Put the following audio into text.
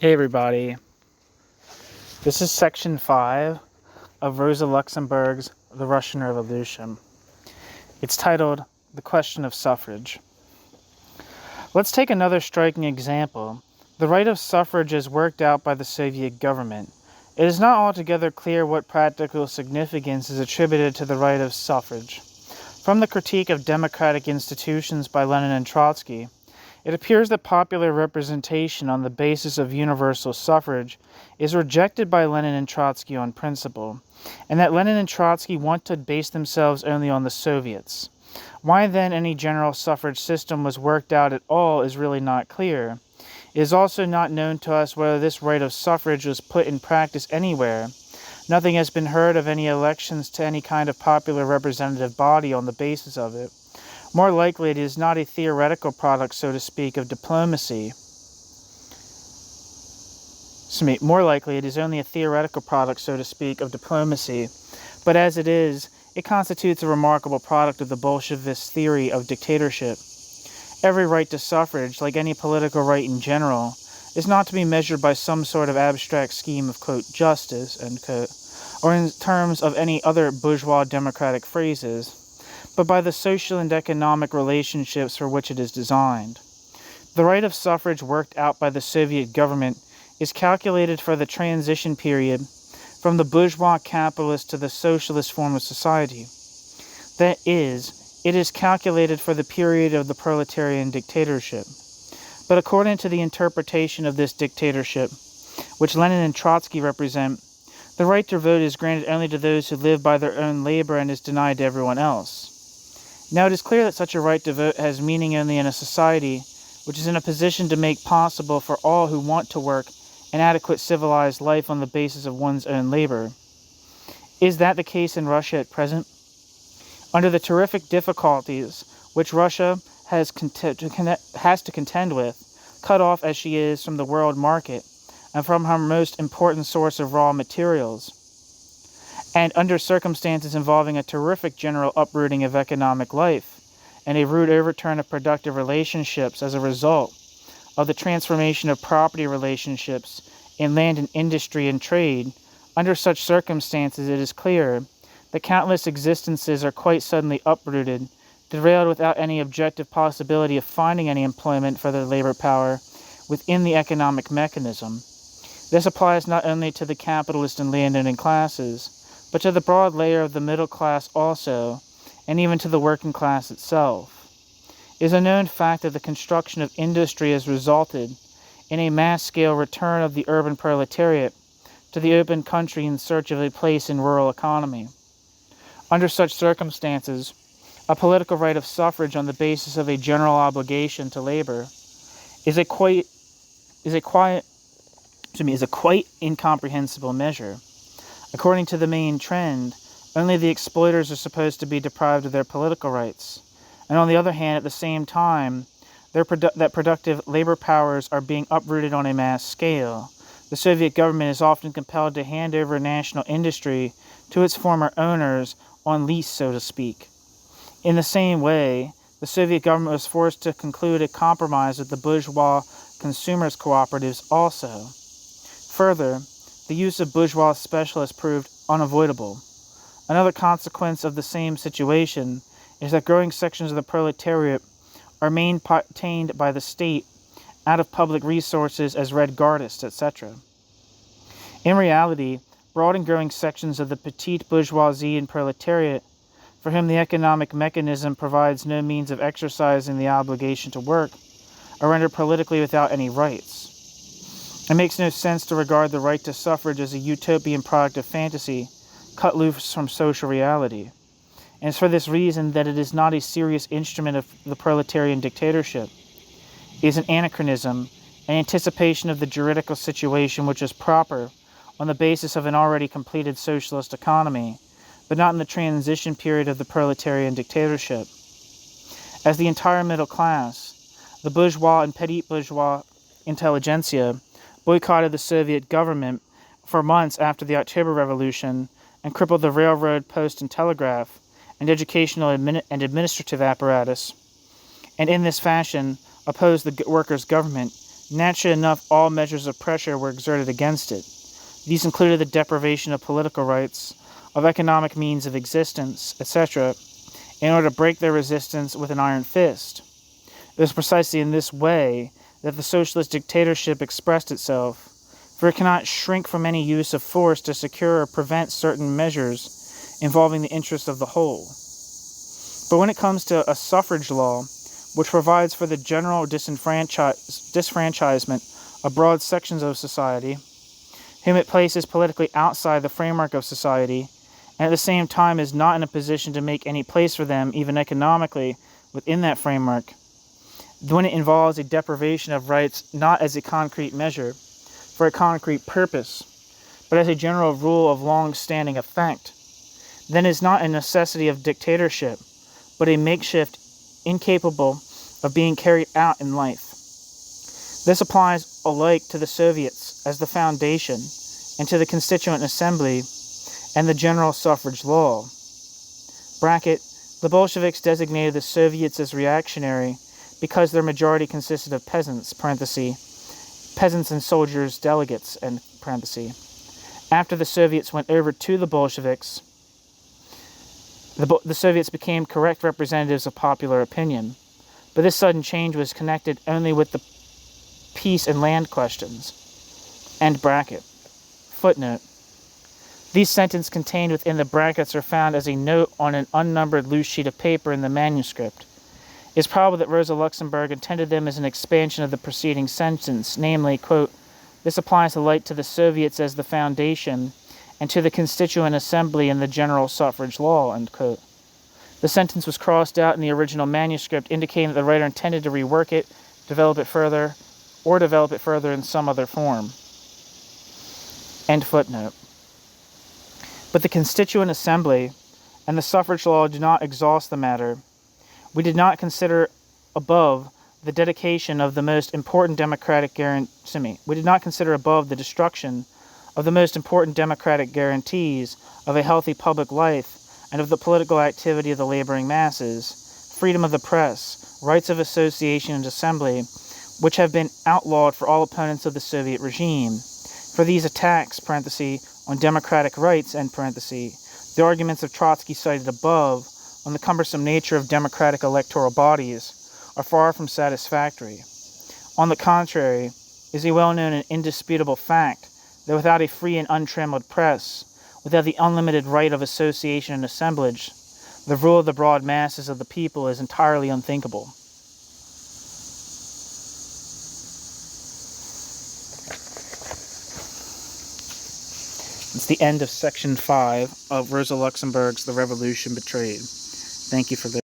Hey everybody, this is section 5 of Rosa Luxemburg's The Russian Revolution. It's titled The Question of Suffrage. Let's take another striking example. The right of suffrage is worked out by the Soviet government. It is not altogether clear what practical significance is attributed to the right of suffrage. From the critique of democratic institutions by Lenin and Trotsky, it appears that popular representation on the basis of universal suffrage is rejected by Lenin and Trotsky on principle, and that Lenin and Trotsky want to base themselves only on the Soviets. Why then any general suffrage system was worked out at all is really not clear. It is also not known to us whether this right of suffrage was put in practice anywhere. Nothing has been heard of any elections to any kind of popular representative body on the basis of it. More likely it is not a theoretical product, so to speak, of diplomacy. More likely it is only a theoretical product, so to speak, of diplomacy. But as it is, it constitutes a remarkable product of the Bolshevist theory of dictatorship. Every right to suffrage, like any political right in general, is not to be measured by some sort of abstract scheme of, quote, justice, end quote, or in terms of any other bourgeois democratic phrases, but by the social and economic relationships for which it is designed. The right of suffrage worked out by the Soviet government is calculated for the transition period from the bourgeois capitalist to the socialist form of society. That is, it is calculated for the period of the proletarian dictatorship. But according to the interpretation of this dictatorship, which Lenin and Trotsky represent, the right to vote is granted only to those who live by their own labor and is denied to everyone else. Now it is clear that such a right to vote has meaning only in a society which is in a position to make possible for all who want to work an adequate civilized life on the basis of one's own labor. Is that the case in Russia at present? Under the terrific difficulties which Russia has to contend with, cut off as she is from the world market and from her most important source of raw materials, and under circumstances involving a terrific general uprooting of economic life and a rude overturn of productive relationships as a result of the transformation of property relationships in land and industry and trade, under such circumstances it is clear that countless existences are quite suddenly uprooted, derailed without any objective possibility of finding any employment for their labor power within the economic mechanism. This applies not only to the capitalist and landowning classes, but to the broad layer of the middle class also, and even to the working class itself. It is a known fact that the construction of industry has resulted in a mass-scale return of the urban proletariat to the open country in search of a place in rural economy. Under such circumstances, a political right of suffrage on the basis of a general obligation to labor is a quite incomprehensible measure. According to the main trend, only the exploiters are supposed to be deprived of their political rights, and on the other hand, at the same time, that productive labor powers are being uprooted on a mass scale. The Soviet government is often compelled to hand over national industry to its former owners on lease, so to speak. In the same way, the Soviet government was forced to conclude a compromise with the bourgeois consumers' cooperatives also. Further, the use of bourgeois specialists proved unavoidable. Another consequence of the same situation is that growing sections of the proletariat are maintained by the state out of public resources as red gardists, etc. In reality, broad and growing sections of the petite bourgeoisie and proletariat, for whom the economic mechanism provides no means of exercising the obligation to work, are rendered politically without any rights. It makes no sense to regard the right to suffrage as a utopian product of fantasy, cut loose from social reality. And it's for this reason that it is not a serious instrument of the proletarian dictatorship. It is an anachronism, an anticipation of the juridical situation which is proper on the basis of an already completed socialist economy, but not in the transition period of the proletarian dictatorship. As the entire middle class, the bourgeois and petit bourgeois intelligentsia boycotted the Soviet government for months after the October Revolution and crippled the railroad, post and telegraph, and educational and administrative apparatus, and in this fashion opposed the workers' government. Naturally enough, all measures of pressure were exerted against it. These included the deprivation of political rights, of economic means of existence, etc., in order to break their resistance with an iron fist. It was precisely in this way that the socialist dictatorship expressed itself, for it cannot shrink from any use of force to secure or prevent certain measures involving the interests of the whole. But when it comes to a suffrage law, which provides for the general disfranchisement of broad sections of society, whom it places politically outside the framework of society, and at the same time is not in a position to make any place for them, even economically, within that framework, when it involves a deprivation of rights not as a concrete measure, for a concrete purpose, but as a general rule of long-standing effect, then it is not a necessity of dictatorship, but a makeshift incapable of being carried out in life. This applies alike to the Soviets as the foundation and to the Constituent Assembly and the general suffrage law. The Bolsheviks designated the Soviets as reactionary because their majority consisted of peasants, peasants and soldiers, delegates, After the Soviets went over to the Bolsheviks, the Soviets became correct representatives of popular opinion, but this sudden change was connected only with the peace and land questions. Footnote. These sentences contained within the brackets are found as a note on an unnumbered loose sheet of paper in the manuscript. It is probable that Rosa Luxemburg intended them as an expansion of the preceding sentence, namely, quote, "This applies alike to the Soviets as the foundation and to the Constituent Assembly and the general suffrage law," end quote. The sentence was crossed out in the original manuscript, indicating that the writer intended to rework it, develop it further in some other form. End footnote. But the Constituent Assembly and the suffrage law do not exhaust the matter. We did not consider above the dedication of the most important democratic we did not consider above the destruction of the most important democratic guarantees of a healthy public life and of the political activity of the laboring masses, freedom of the press, rights of association and assembly, which have been outlawed for all opponents of the Soviet regime. For these attacks, on democratic rights, the arguments of Trotsky cited above, on the cumbersome nature of democratic electoral bodies, are far from satisfactory. On the contrary, it is a well-known and indisputable fact that without a free and untrammeled press, without the unlimited right of association and assemblage, the rule of the broad masses of the people is entirely unthinkable. It's the end of section 5 of Rosa Luxemburg's The Revolution Betrayed. Thank you for listening.